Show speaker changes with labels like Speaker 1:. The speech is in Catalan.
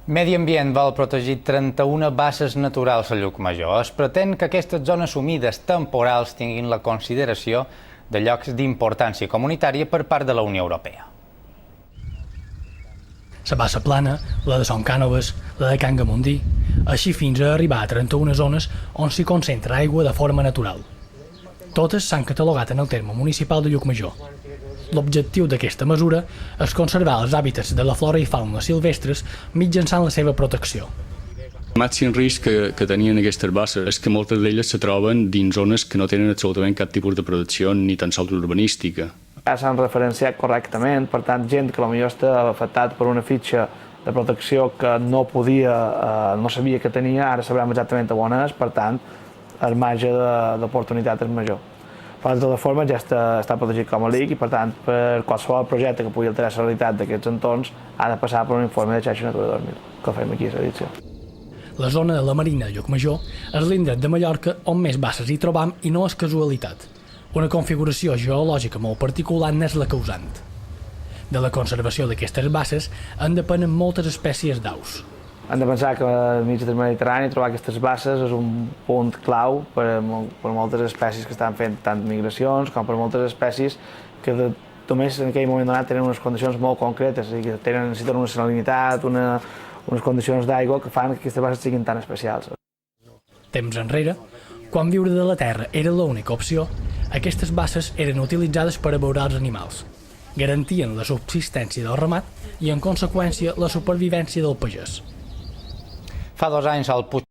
Speaker 1: Medi Ambient vol protegir 31 basses naturals a Llucmajor. Es pretén que aquestes zones humides temporals tinguin la consideració de llocs d'importància comunitària per part de la Unió Europea.
Speaker 2: La bassa plana, la de Son Cànoves, la de Can Gamondí, així fins a arribar a 31 zones on s'hi concentra aigua de forma natural. Totes s'han catalogat en el terme municipal de Llucmajor. L'objectiu d'aquesta mesura és conservar els hàbitats de la flora i fauna silvestres mitjançant la seva protecció.
Speaker 3: El màxim risc que tenien aquestes basses és que moltes d'elles se troben dins zones que no tenen absolutament cap tipus de protecció ni tan sols urbanística.
Speaker 4: Ja s'han referenciat correctament, per tant, gent que potser està afectat per una fitxa de protecció que no sabia que tenia, ara sabrem exactament on és, per tant, el marge d'oportunitat és major. Però de totes formes ja està protegit com a LIC i per tant per qualsevol projecte que pugui alterar la realitat d'aquests entorns ha de passar per un informe de xarxa Natura 2000, que fem aquí a l'edició.
Speaker 2: La zona de la Marina de Llucmajor és l'indret de Mallorca on més basses hi trobam i no és casualitat. Una configuració geològica molt particular n'és la causant. De la conservació d'aquestes basses en depenen moltes espècies d'aus.
Speaker 4: Hem de pensar que al mig del Mediterrani trobar aquestes basses és un punt clau per moltes espècies que estan fent tant migracions com per moltes espècies que només en aquell moment donat tenen unes condicions molt concretes, i que necessiten una salinitat, unes condicions d'aigua que fan que aquestes basses siguin tan especials.
Speaker 2: Temps enrere, quan viure de la terra era l'única opció, aquestes basses eren utilitzades per abeurar els animals. Garantien la subsistència del ramat i, en conseqüència, la supervivència del pagès.
Speaker 1: Fa 2 anys, el Puig